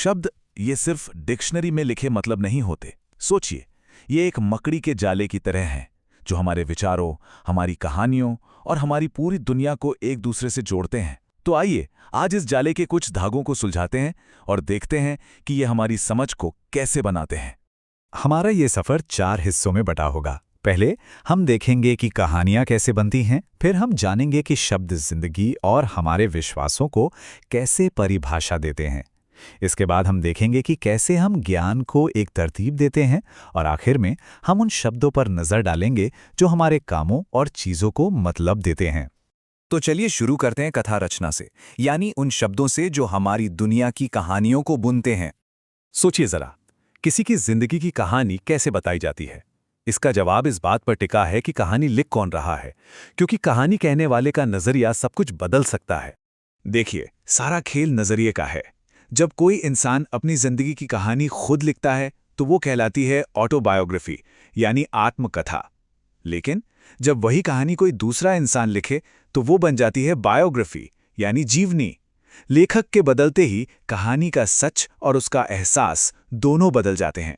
शब्द ये सिर्फ डिक्शनरी में लिखे मतलब नहीं होते। सोचिए, ये एक मकड़ी के जाले की तरह हैं जो हमारे विचारों, हमारी कहानियों और हमारी पूरी दुनिया को एक दूसरे से जोड़ते हैं। तो आइए आज इस जाले के कुछ धागों को सुलझाते हैं और देखते हैं कि ये हमारी समझ को कैसे बनाते हैं। हमारा ये सफ़र 4 हिस्सों में बटा होगा। पहले हम देखेंगे कि कहानियाँ कैसे बनती हैं, फिर हम जानेंगे कि शब्द जिंदगी और हमारे विश्वासों को कैसे परिभाषा देते हैं। इसके बाद हम देखेंगे कि कैसे हम ज्ञान को एक तरतीब देते हैं और आखिर में हम उन शब्दों पर नज़र डालेंगे जो हमारे कामों और चीज़ों को मतलब देते हैं। तो चलिए शुरू करते हैं कथा रचना से, यानी उन शब्दों से जो हमारी दुनिया की कहानियों को बुनते हैं। सोचिए ज़रा, किसी की जिंदगी की कहानी कैसे बताई जाती है? इसका जवाब इस बात पर टिका है कि कहानी लिख कौन रहा है, क्योंकि कहानी कहने वाले का नज़रिया सब कुछ बदल सकता है। देखिए, सारा खेल नज़रिए का है। जब कोई इंसान अपनी जिंदगी की कहानी खुद लिखता है तो वो कहलाती है ऑटोबायोग्राफी, यानी आत्मकथा। लेकिन जब वही कहानी कोई दूसरा इंसान लिखे तो वो बन जाती है बायोग्राफी, यानी जीवनी। लेखक के बदलते ही कहानी का सच और उसका एहसास दोनों बदल जाते हैं।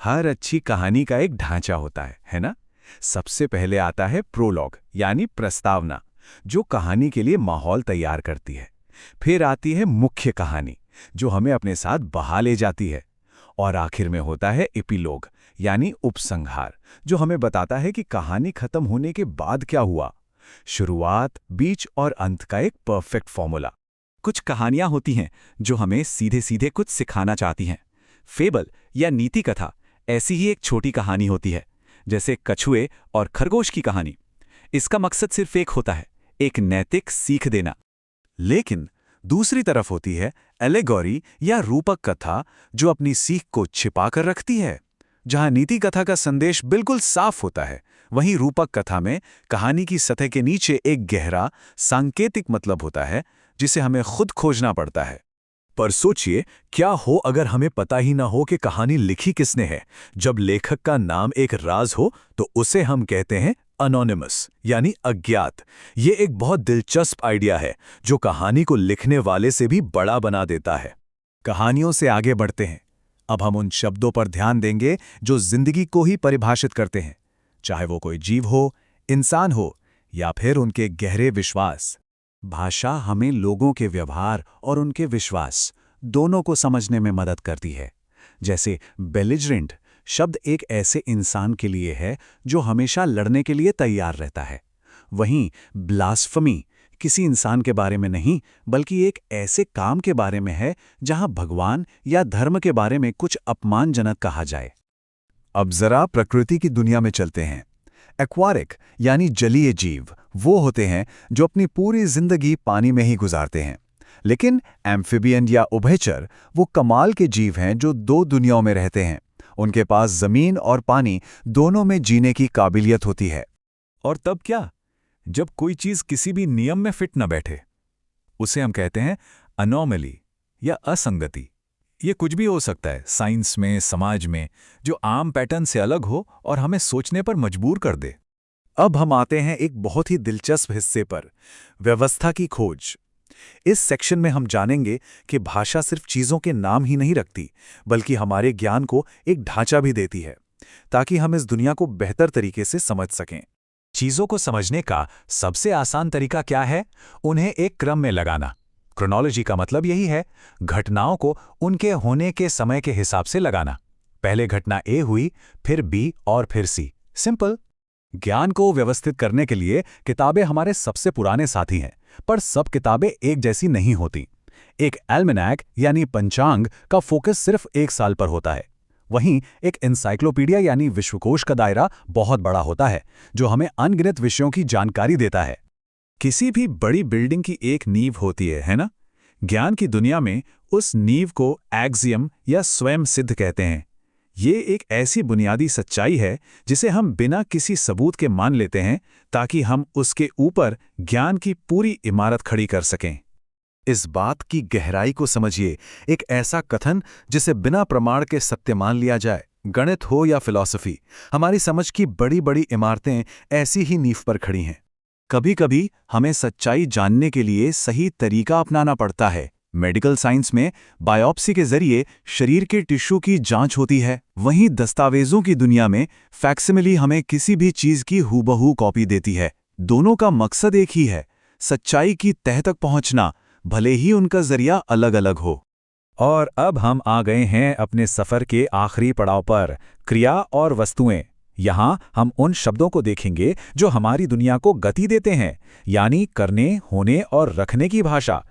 हर अच्छी कहानी का एक ढांचा होता है ना? सबसे पहले आता है प्रोलॉग, यानी प्रस्तावना, जो कहानी के लिए माहौल तैयार करती है। फिर आती है मुख्य कहानी, जो हमें अपने साथ बहा ले जाती है। और आखिर में होता है एपिलॉग, यानी उपसंहार, जो हमें बताता है कि कहानी खत्म होने के बाद क्या हुआ। शुरुआत, बीच और अंत का एक परफेक्ट फॉर्मूला। कुछ कहानियां होती हैं जो हमें सीधे सीधे कुछ सिखाना चाहती हैं। फेबल या नीति कथा ऐसी ही एक छोटी कहानी होती है, जैसे कछुए और खरगोश की कहानी। इसका मकसद सिर्फ एक होता है, एक नैतिक सीख देना। लेकिन दूसरी तरफ होती है एलेगोरी या रूपक कथा, जो अपनी सीख को छिपा कर रखती है। जहां नीति कथा का संदेश बिल्कुल साफ होता है, वहीं रूपक कथा में कहानी की सतह के नीचे एक गहरा सांकेतिक मतलब होता है, जिसे हमें खुद खोजना पड़ता है। पर सोचिए, क्या हो अगर हमें पता ही ना हो कि कहानी लिखी किसने है। जब लेखक का नाम एक राज हो तो उसे हम कहते हैं अनोनिमस, यानी अज्ञात। ये एक बहुत दिलचस्प आइडिया है जो कहानी को लिखने वाले से भी बड़ा बना देता है। कहानियों से आगे बढ़ते हैं। अब हम उन शब्दों पर ध्यान देंगे जो जिंदगी को ही परिभाषित करते हैं, चाहे वो कोई जीव हो, इंसान हो या फिर उनके गहरे विश्वास। भाषा हमें लोगों के व्यवहार और उनके विश्वास दोनों को समझने में मदद करती है। जैसे बेलिजरेंट शब्द एक ऐसे इंसान के लिए है जो हमेशा लड़ने के लिए तैयार रहता है। वहीं ब्लास्फमी किसी इंसान के बारे में नहीं, बल्कि एक ऐसे काम के बारे में है जहां भगवान या धर्म के बारे में कुछ अपमानजनक कहा जाए। अब जरा प्रकृति की दुनिया में चलते हैं। एक्वारिक यानी जलीय जीव वो होते हैं जो अपनी पूरी जिंदगी पानी में ही गुजारते हैं। लेकिन एम्फिबियन या उभयचर वो कमाल के जीव हैं जो 2 दुनियाओं में रहते हैं। उनके पास जमीन और पानी दोनों में जीने की काबिलियत होती है। और तब क्या, जब कोई चीज किसी भी नियम में फिट न बैठे, उसे हम कहते हैं अनोमली या असंगति। ये कुछ भी हो सकता है साइंस में, समाज में, जो आम पैटर्न से अलग हो और हमें सोचने पर मजबूर कर दे। अब हम आते हैं एक बहुत ही दिलचस्प हिस्से पर, व्यवस्था की खोज। इस सेक्शन में हम जानेंगे कि भाषा सिर्फ चीज़ों के नाम ही नहीं रखती, बल्कि हमारे ज्ञान को एक ढांचा भी देती है, ताकि हम इस दुनिया को बेहतर तरीके से समझ सकें। चीज़ों को समझने का सबसे आसान तरीका क्या है? उन्हें एक क्रम में लगाना। क्रोनोलॉजी का मतलब यही है, घटनाओं को उनके होने के समय के हिसाब से लगाना। पहले घटना ए हुई, फिर बी और फिर सी। सिंपल। ज्ञान को व्यवस्थित करने के लिए किताबें हमारे सबसे पुराने साथी हैं, पर सब किताबें एक जैसी नहीं होती। एक एल्मेनैक यानी पंचांग का फोकस सिर्फ 1 साल पर होता है। वहीं एक एनसाइक्लोपीडिया यानी विश्वकोश का दायरा बहुत बड़ा होता है, जो हमें अनगिनत विषयों की जानकारी देता है। किसी भी बड़ी बिल्डिंग की एक नींव होती है ना? ज्ञान की दुनिया में उस नींव को एक्सियम या स्वयं सिद्ध कहते हैं। ये एक ऐसी बुनियादी सच्चाई है जिसे हम बिना किसी सबूत के मान लेते हैं, ताकि हम उसके ऊपर ज्ञान की पूरी इमारत खड़ी कर सकें। इस बात की गहराई को समझिए। एक ऐसा कथन जिसे बिना प्रमाण के सत्य मान लिया जाए, गणित हो या फिलॉसफी, हमारी समझ की बड़ी बड़ी इमारतें ऐसी ही नींव पर खड़ी हैं। कभी कभी हमें सच्चाई जानने के लिए सही तरीका अपनाना पड़ता है, मेडिकल साइंस में बायोप्सी के जरिए शरीर के टिश्यू की जांच होती है। वहीं दस्तावेजों की दुनिया में फैक्सिमिली हमें किसी भी चीज की हूबहू कॉपी देती है। दोनों का मकसद एक ही है, सच्चाई की तह तक पहुंचना, भले ही उनका जरिया अलग अलग हो। और अब हम आ गए हैं अपने सफर के आखिरी पड़ाव पर, क्रिया और वस्तुएं। यहाँ हम उन शब्दों को देखेंगे जो हमारी दुनिया को गति देते हैं, यानी करने, होने और रखने की भाषा।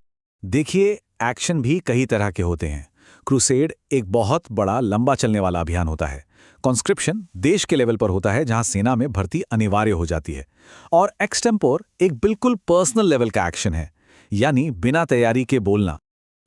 देखिए, एक्शन भी कई तरह के होते हैं। क्रूसेड एक बहुत बड़ा लंबा चलने वाला अभियान होता है। कॉन्स्क्रिप्शन देश के लेवल पर होता है, जहां सेना में भर्ती अनिवार्य हो जाती है। और एक्सटेम्पोर एक बिल्कुल पर्सनल लेवल का एक्शन है, यानी बिना तैयारी के बोलना।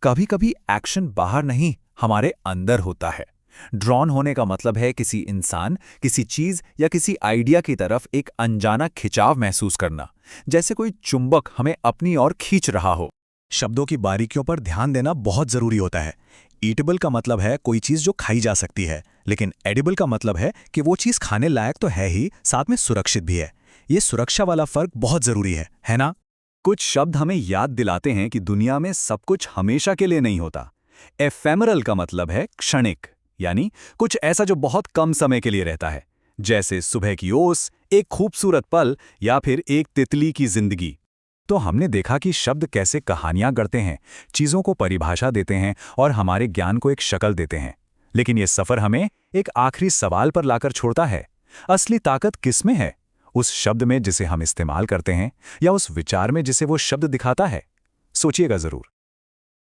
कभी कभी एक्शन बाहर नहीं, हमारे अंदर होता है। ड्रॉन होने का मतलब है किसी इंसान, किसी चीज या किसी आइडिया की तरफ एक अनजाना खिंचाव महसूस करना, जैसे कोई चुंबक हमें अपनी ओर खींच रहा हो। शब्दों की बारीकियों पर ध्यान देना बहुत जरूरी होता है। ईटेबल का मतलब है कोई चीज जो खाई जा सकती है, लेकिन एडिबल का मतलब है कि वो चीज खाने लायक तो है ही, साथ में सुरक्षित भी है। ये सुरक्षा वाला फर्क बहुत जरूरी है ना? कुछ शब्द हमें याद दिलाते हैं कि दुनिया में सब कुछ हमेशा के लिए नहीं होता। एफेमरल का मतलब है क्षणिक, यानी कुछ ऐसा जो बहुत कम समय के लिए रहता है, जैसे सुबह की ओस, एक खूबसूरत पल या फिर एक तितली की जिंदगी। तो हमने देखा कि शब्द कैसे कहानियां गढ़ते हैं, चीजों को परिभाषा देते हैं और हमारे ज्ञान को एक शक्ल देते हैं। लेकिन यह सफर हमें एक आखिरी सवाल पर लाकर छोड़ता है, असली ताकत किसमें है? उस शब्द में जिसे हम इस्तेमाल करते हैं, या उस विचार में जिसे वो शब्द दिखाता है? सोचिएगा जरूर।